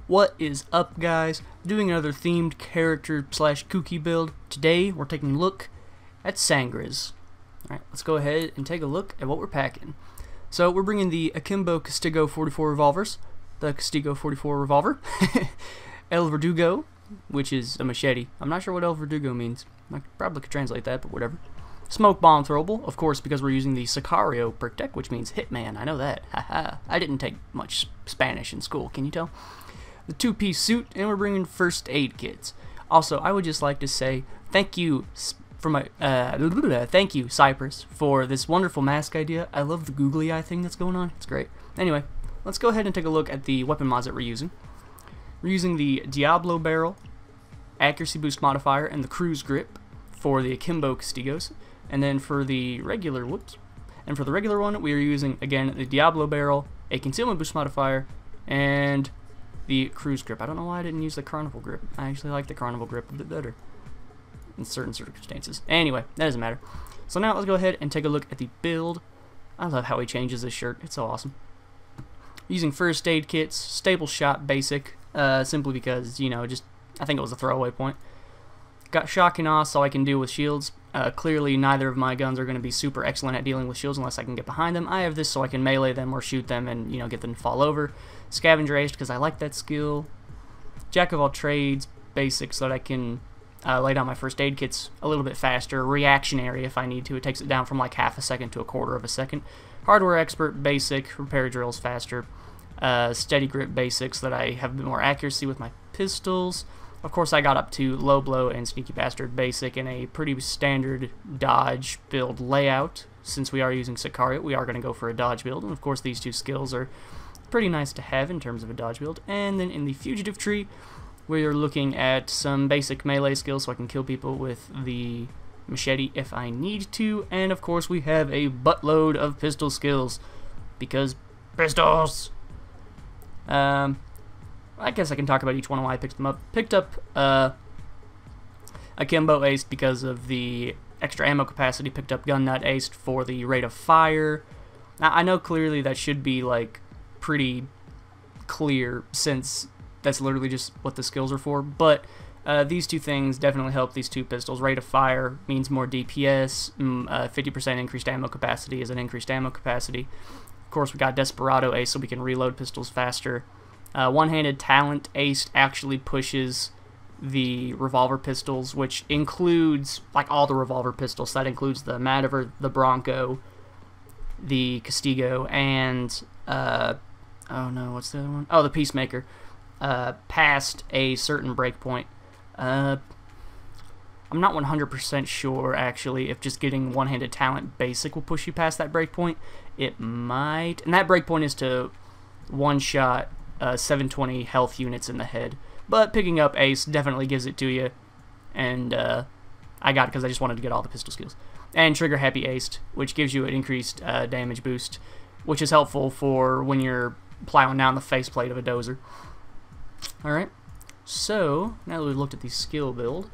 What is up, guys? Doing another themed character slash kooky build. Today we're taking a look at Sangres. Alright, let's go ahead and take a look at what we're packing. So we're bringing the Akimbo Castigo 44 revolvers, the Castigo 44 revolver, El Verdugo, which is a machete. I'm not sure what El Verdugo means. I probably could translate that, but whatever. Smoke bomb throwable, of course, because we're using the Sicario perk deck, which means Hitman. I know that. Haha. I didn't take much Spanish in school, can you tell? The two-piece suit, and we're bringing first aid kits. Also, I would just like to say thank you for my thank you, Cypress, for this wonderful mask idea. I love the googly eye thing that's going on. It's great. Anyway, let's go ahead and take a look at the weapon mods that we're using. We're using the Diablo barrel, accuracy boost modifier, and the cruise grip for the Akimbo Castigos. And then for the regular, and for the regular one, we are using, again, the Diablo barrel, a concealment boost modifier, and the cruise grip. I don't know why I didn't use the carnival grip. I actually like the carnival grip a bit better in certain circumstances. Anyway, that doesn't matter. So now let's go ahead and take a look at the build. I love how he changes this shirt. It's so awesome. Using first aid kits, stable shot basic, simply because, you know, just I think it was a throwaway point. Got shock and awe so I can deal with shields. Clearly neither of my guns are going to be super excellent at dealing with shields unless I can get behind them. I have this so I can melee them or shoot them and, you know, get them to fall over. Scavenger Ace because I like that skill. Jack of all trades basic so that I can lay down my first aid kits a little bit faster. Reactionary if I need to. It takes it down from like half a second to a quarter of a second. Hardware expert basic. Repair drills faster. Steady grip basic so that I have a bit more accuracy with my pistols. Of course, I got up to low blow and sneaky bastard basic in a pretty standard dodge build layout. Since we are using Sicario, we are going to go for a dodge build, and of course these two skills are pretty nice to have in terms of a dodge build. And then in the fugitive tree, we are looking at some basic melee skills so I can kill people with the machete if I need to. And of course we have a buttload of pistol skills, because pistols! I guess I can talk about each one and why I picked them up. Picked up Akimbo Aced because of the extra ammo capacity. Picked up Gun Nut Aced for the rate of fire. Now, I know clearly that should be like pretty clear since that's literally just what the skills are for, but these two things definitely help these two pistols. Rate of fire means more DPS. 50% increased ammo capacity is an increased ammo capacity. Of course, we got Desperado Ace so we can reload pistols faster. One-handed talent Ace actually pushes the revolver pistols, which includes like all the revolver pistols. That includes the Madiver, the Bronco, the Castigo, and oh no, what's the other one? Oh, the Peacemaker. Past a certain breakpoint. I'm not 100% sure actually if just getting one-handed talent basic will push you past that breakpoint. It might, and that breakpoint is to one-shot 720 health units in the head, but picking up Ace definitely gives it to you, and I got it because I just wanted to get all the pistol skills. And Trigger Happy Aced, which gives you an increased damage boost, which is helpful for when you're plowing down the faceplate of a dozer. Alright, so now that we've looked at the skill build,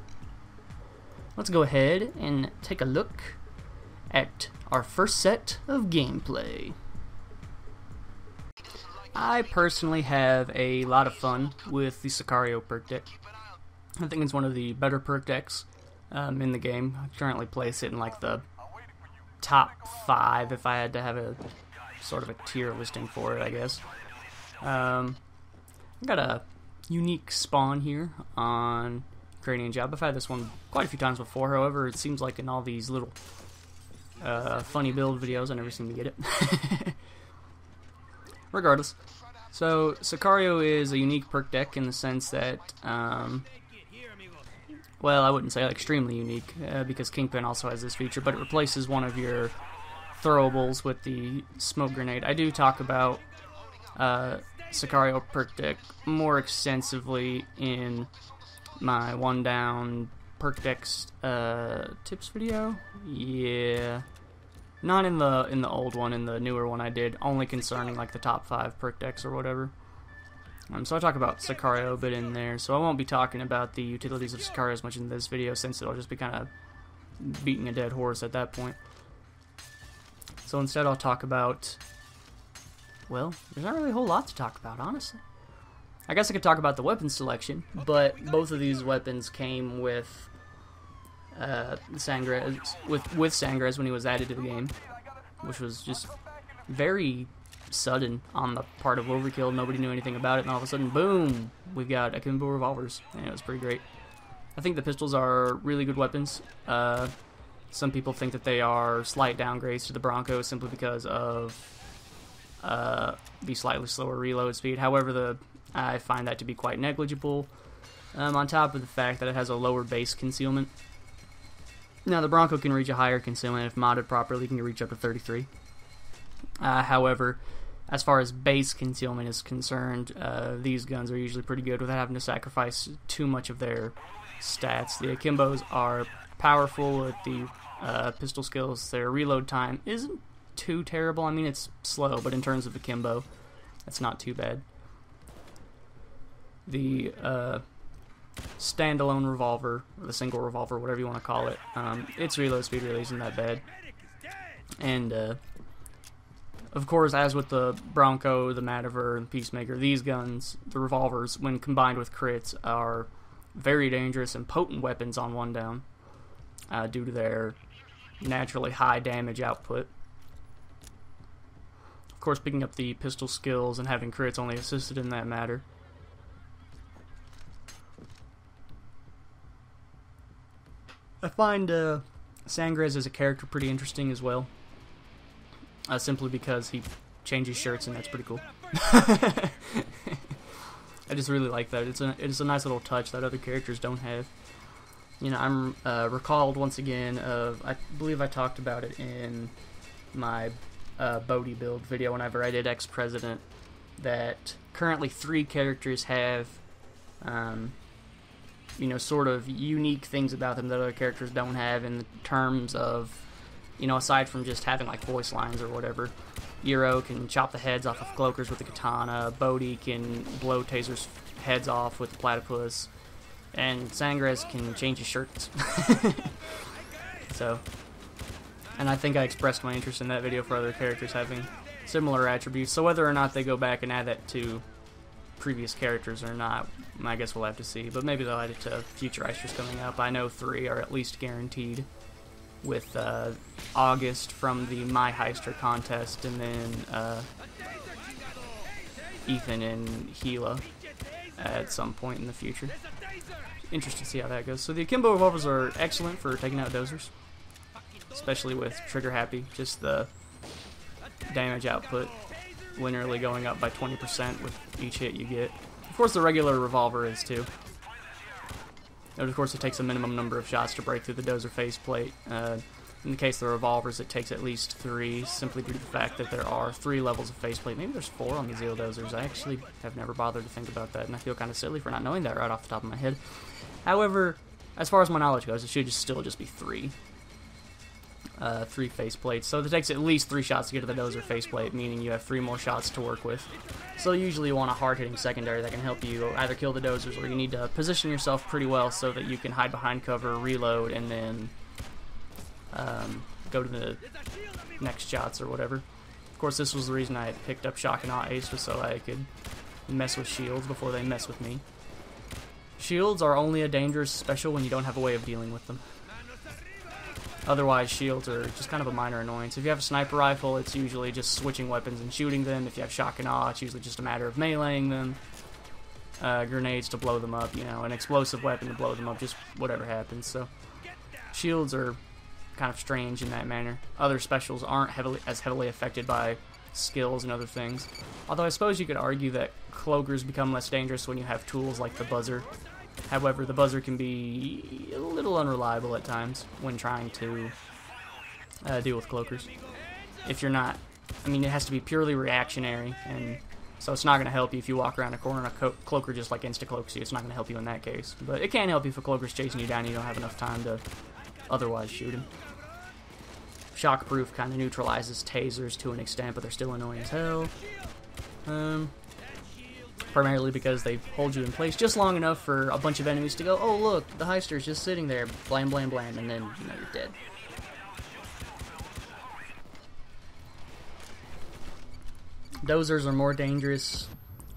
let's go ahead and take a look at our first set of gameplay. I personally have a lot of fun with the Sicario perk deck. I think it's one of the better perk decks in the game. I currently place it in like the top 5 if I had to have a sort of a tier listing for it, I guess. I got a unique spawn here on Cranium Job. I've had this one quite a few times before, however, it seems like in all these little funny build videos I never seem to get it. Regardless, so Sicario is a unique perk deck in the sense that, well, I wouldn't say extremely unique, because Kingpin also has this feature, but it replaces one of your throwables with the smoke grenade. I do talk about Sicario perk deck more extensively in my one down perk decks tips video. Yeah. Not in the old one, in the newer one I did, only concerning like the top 5 perk decks or whatever. So I talk about Sicario a bit in there, so I won't be talking about the utilities of Sicario as much in this video since it'll just be kind of beating a dead horse at that point. So instead I'll talk about, well, there's not really a whole lot to talk about, honestly. I guess I could talk about the weapon selection, but both of these weapons came with Sangres, with Sangres when he was added to the game, which was just very sudden on the part of Overkill. Nobody knew anything about it, and all of a sudden, boom, we've got akimbo revolvers, and it was pretty great. I think the pistols are really good weapons. Some people think that they are slight downgrades to the Bronco simply because of the slightly slower reload speed. However, I find that to be quite negligible, on top of the fact that it has a lower base concealment. Now, the Bronco can reach a higher concealment if modded properly, can reach up to 33. However, as far as base concealment is concerned, these guns are usually pretty good without having to sacrifice too much of their stats. The Akimbos are powerful with the pistol skills. Their reload time isn't too terrible. I mean, it's slow, but in terms of Akimbo, that's not too bad. The standalone revolver, or the single revolver, whatever you want to call it, its reload speed really isn't that bad. And of course, as with the Bronco, the Madiver, and Peacemaker, these guns, the revolvers, when combined with crits, are very dangerous and potent weapons on one down, due to their naturally high damage output. Of course, picking up the pistol skills and having crits only assisted in that matter. I find Sangres as a character pretty interesting as well, simply because he changes shirts, and that's pretty cool. I just really like that. It's a nice little touch that other characters don't have. You know, I'm recalled once again of, I believe I talked about it in my Bodhi build video whenever I did Ex-President, that currently 3 characters have you know, sort of unique things about them that other characters don't have in terms of, you know, aside from just having like voice lines or whatever. Euro can chop the heads off of cloakers with the katana, Bodhi can blow tasers' heads off with the platypus, and Sangres can change his shirts. So, and I think I expressed my interest in that video for other characters having similar attributes, so whether or not they go back and add that to previous characters or not, I guess we'll have to see, but maybe they'll add it to future Heisters coming up. I know 3 are at least guaranteed, with August from the My Heister contest, and then Ethan and Gila at some point in the future. Interested to see how that goes. So the Akimbo revolvers are excellent for taking out dozers, especially with trigger happy. Just the damage output linearly going up by 20% with each hit you get. Of course, the regular revolver is too. And of course, it takes a minimum number of shots to break through the dozer faceplate. In the case of the revolvers, it takes at least 3, simply due to the fact that there are 3 levels of faceplate. Maybe there's 4 on the Zeal dozers. I actually have never bothered to think about that, and I feel kind of silly for not knowing that right off the top of my head. However, as far as my knowledge goes, it should still just be 3. 3 faceplates. So it takes at least 3 shots to get to the dozer faceplate, meaning you have 3 more shots to work with. So usually you want a hard-hitting secondary that can help you either kill the dozers, or you need to position yourself pretty well so that you can hide behind cover, reload, and then go to the next shots or whatever. Of course, this was the reason I had picked up Shock and Awe Ace, was so I could mess with shields before they mess with me. Shields are only a dangerous special when you don't have a way of dealing with them. Otherwise, shields are just kind of a minor annoyance. If you have a sniper rifle, it's usually just switching weapons and shooting them. If you have Shock and Awe, it's usually just a matter of meleeing them. Grenades to blow them up, you know, an explosive weapon to blow them up, just whatever happens. So, shields are kind of strange in that manner. Other specials aren't as heavily affected by skills and other things. Although I suppose you could argue that cloakers become less dangerous when you have tools like the buzzer. However, the buzzer can be a little unreliable at times when trying to deal with cloakers. If you're not, I mean, it has to be purely reactionary, and so it's not going to help you if you walk around a corner and a cloaker just like insta-cloaks you. It's not going to help you in that case. But it can help you if a cloaker's chasing you down and you don't have enough time to otherwise shoot him. Shockproof kind of neutralizes tasers to an extent, but they're still annoying as hell. Primarily because they hold you in place just long enough for a bunch of enemies to go, oh look, the Heister's just sitting there, blam blam blam, and then, you know, you're dead. Dozers are more dangerous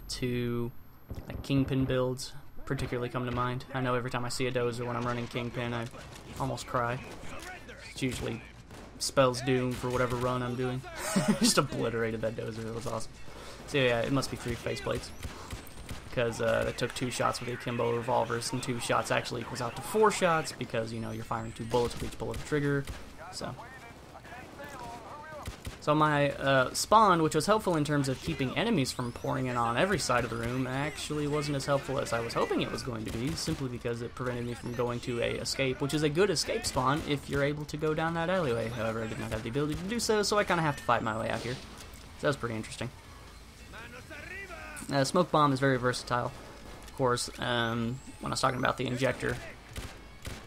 to Like Kingpin builds particularly come to mind. I know every time I see a dozer when I'm running Kingpin, I almost cry. It's usually spells doom for whatever run I'm doing. Just obliterated that dozer. It was awesome. So yeah, it must be 3 faceplates. Because it took 2 shots with the akimbo revolvers, and 2 shots actually equals out to 4 shots because, you know, you're firing 2 bullets with each bullet of the trigger. So my spawn, which was helpful in terms of keeping enemies from pouring in on every side of the room, actually wasn't as helpful as I was hoping it was going to be, simply because it prevented me from going to a escape, which is a good escape spawn if you're able to go down that alleyway. However, I did not have the ability to do so, so I kind of have to fight my way out here. So that was pretty interesting. Smoke bomb is very versatile. Of course, when I was talking about the injector,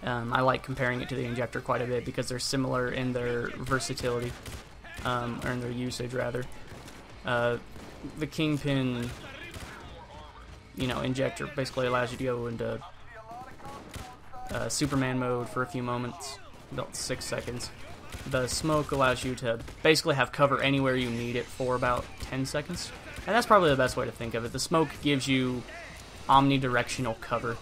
I like comparing it to the injector quite a bit because they're similar in their versatility. Or in their usage, rather. The Kingpin, you know, injector basically allows you to go into Superman mode for a few moments, about 6 seconds. The smoke allows you to basically have cover anywhere you need it for about 10 seconds. And that's probably the best way to think of it. The smoke gives you omnidirectional cover.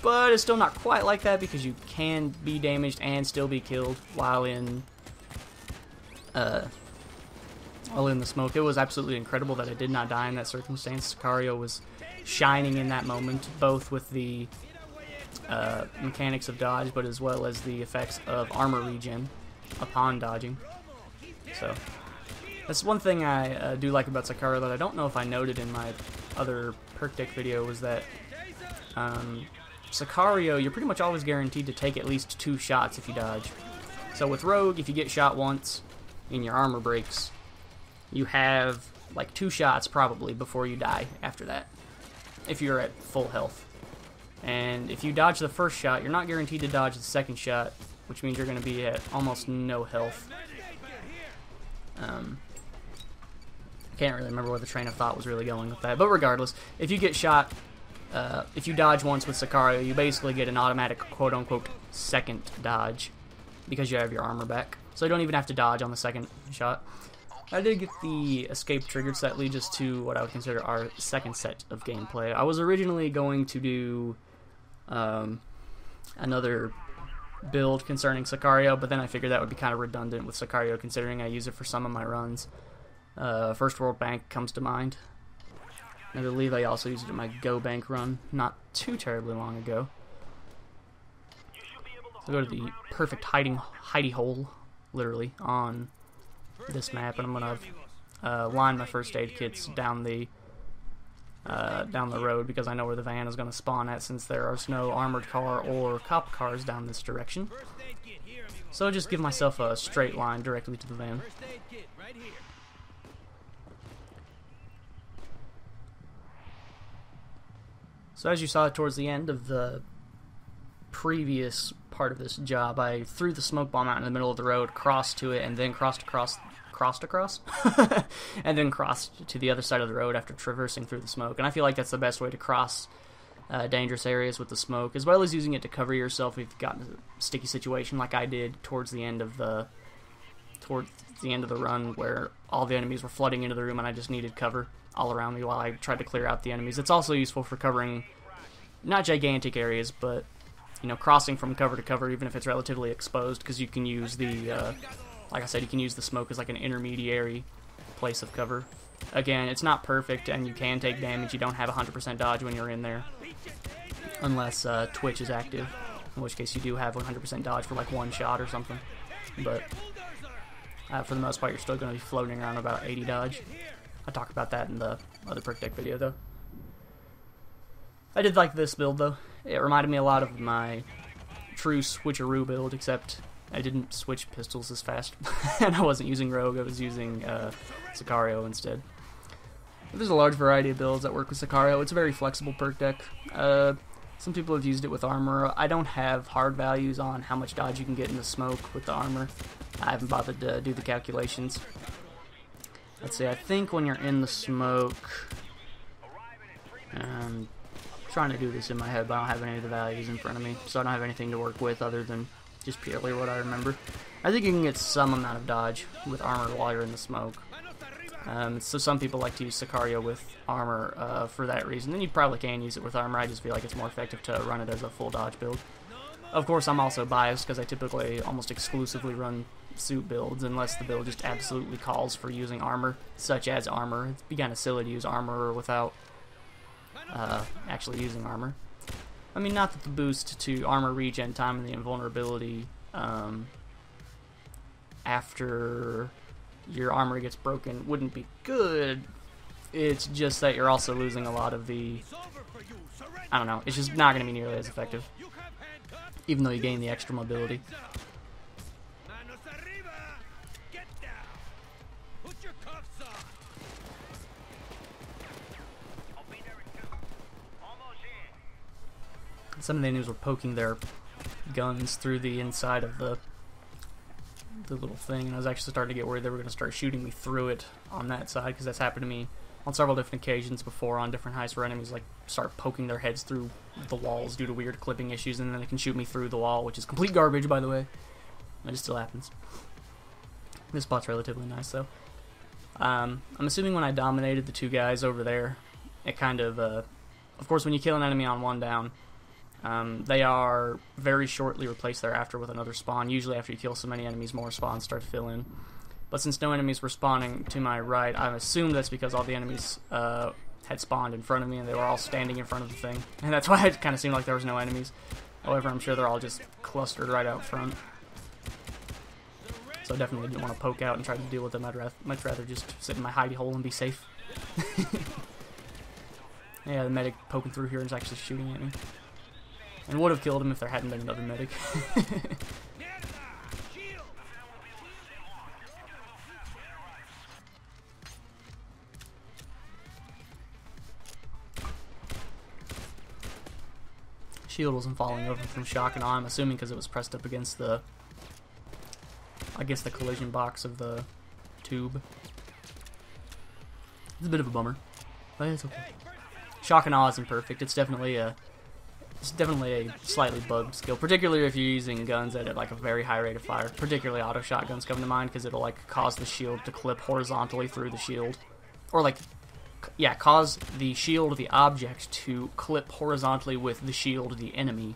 But it's still not quite like that because you can be damaged and still be killed while in the smoke. It was absolutely incredible that I did not die in that circumstance. Sicario was shining in that moment, both with the mechanics of dodge, but as well as the effects of armor regen upon dodging. So that's one thing I do like about Sicario that I don't know if I noted in my other perk deck video, was that Sicario, you're pretty much always guaranteed to take at least 2 shots if you dodge. So with Rogue, if you get shot once and your armor breaks, you have like 2 shots probably before you die after that, if you're at full health. And if you dodge the first shot, you're not guaranteed to dodge the second shot, which means you're going to be at almost no health. I can't really remember where the train of thought was really going with that, but regardless, if you get shot, if you dodge once with Sicario, you basically get an automatic quote-unquote second dodge because you have your armor back. So you don't even have to dodge on the second shot. I did get the escape triggered, so that leads us to what I would consider our second set of gameplay. I was originally going to do another build concerning Sicario, but then I figured that would be kind of redundant with Sicario considering I use it for some of my runs. First World Bank comes to mind. I believe I also used it in my Go Bank run not too terribly long ago. So go to the perfect hidey hole, literally, on this map, and I'm gonna line my first aid kits down the road because I know where the van is gonna spawn at, since there are no armored car or cop cars down this direction. So I just give myself a straight line directly to the van. So as you saw towards the end of the previous part of this job, I threw the smoke bomb out in the middle of the road, crossed to it, and then crossed across, and then crossed to the other side of the road after traversing through the smoke. And I feel like that's the best way to cross dangerous areas with the smoke, as well as using it to cover yourself if you've gotten a sticky situation like I did towards the end of the run, where all the enemies were flooding into the room and I just needed cover all around me while I tried to clear out the enemies. It's also useful for covering not gigantic areas, but you know, crossing from cover to cover, even if it's relatively exposed, because you can use the, like I said, you can use the smoke as like an intermediary place of cover. Again, it's not perfect, and you can take damage. You don't have 100% dodge when you're in there, unless Twitch is active, in which case you do have 100% dodge for like 1 shot or something. But for the most part, you're still going to be floating around about 80 dodge. I talk about that in the other perk deck video, though. I did like this build, though. It reminded me a lot of my true switcheroo build, except I didn't switch pistols as fast. And I wasn't using Rogue, I was using Sicario instead. There's a large variety of builds that work with Sicario. It's a very flexible perk deck. Some people have used it with armor. I don't have hard values on how much dodge you can get in the smoke with the armor. I haven't bothered to do the calculations. Let's see, I think when you're in the smoke, I'm trying to do this in my head, but I don't have any of the values in front of me, so I don't have anything to work with other than just purely what I remember. I think you can get some amount of dodge with armor while you're in the smoke. So some people like to use Sicario with armor for that reason. And you probably can use it with armor. I just feel like it's more effective to run it as a full dodge build. Of course, I'm also biased because I typically almost exclusively run suit builds unless the build just absolutely calls for using armor, such as armor. It'd be kind of silly to use armor without actually using armor. I mean, not that the boost to armor regen time and the invulnerability after your armor gets broken wouldn't be good. It's just that you're also losing a lot of the... I don't know, it's just not going to be nearly as effective, even though you gain the extra mobility. Some of the enemies were poking their guns through the inside of the little thing, and I was actually starting to get worried they were going to start shooting me through it on that side, because that's happened to me on several different occasions before on different heists where enemies like start poking their heads through the walls due to weird clipping issues, and then they can shoot me through the wall, which is complete garbage, by the way. It just still happens. This spot's relatively nice, though. I'm assuming when I dominated the two guys over there, it kind of course, when you kill an enemy on one down, they are very shortly replaced thereafter with another spawn. Usually after you kill so many enemies, more spawns start to fill in. But since no enemies were spawning to my right, I assumed that's because all the enemies had spawned in front of me and they were all standing in front of the thing. And that's why it kind of seemed like there was no enemies. However, I'm sure they're all just clustered right out front. So I definitely didn't want to poke out and try to deal with them. I'd much rather just sit in my hidey hole and be safe. Yeah, the medic poking through here is actually shooting at me. And would have killed him if there hadn't been another medic. Shield wasn't falling over from shock and awe, I'm assuming because it was pressed up against the, I guess, the collision box of the tube. It's a bit of a bummer, but it's okay. Shock and awe isn't perfect. It's definitely a slightly bugged skill, particularly if you're using guns at like a very high rate of fire. Particularly auto shotguns come to mind because it'll like cause the shield to clip horizontally through the shield, or like, yeah, cause the shield of the object to clip horizontally with the shield of the enemy.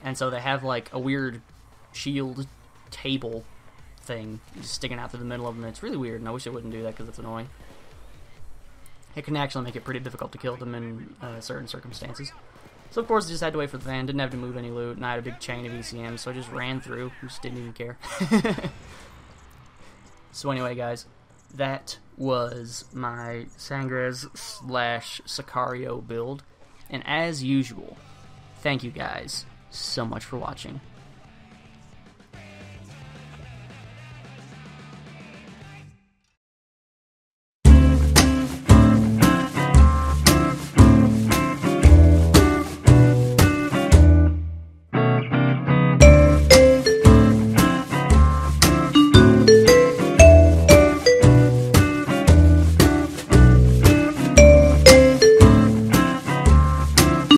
And so they have like a weird shield table thing just sticking out through the middle of them. It's really weird, and I wish it wouldn't do that because it's annoying. It can actually make it pretty difficult to kill them in certain circumstances. So of course I just had to wait for the van, didn't have to move any loot, and I had a big chain of ECMs, so I just ran through, just didn't even care. So anyway guys, that was my Sangres / Sicario build, and as usual, thank you guys so much for watching.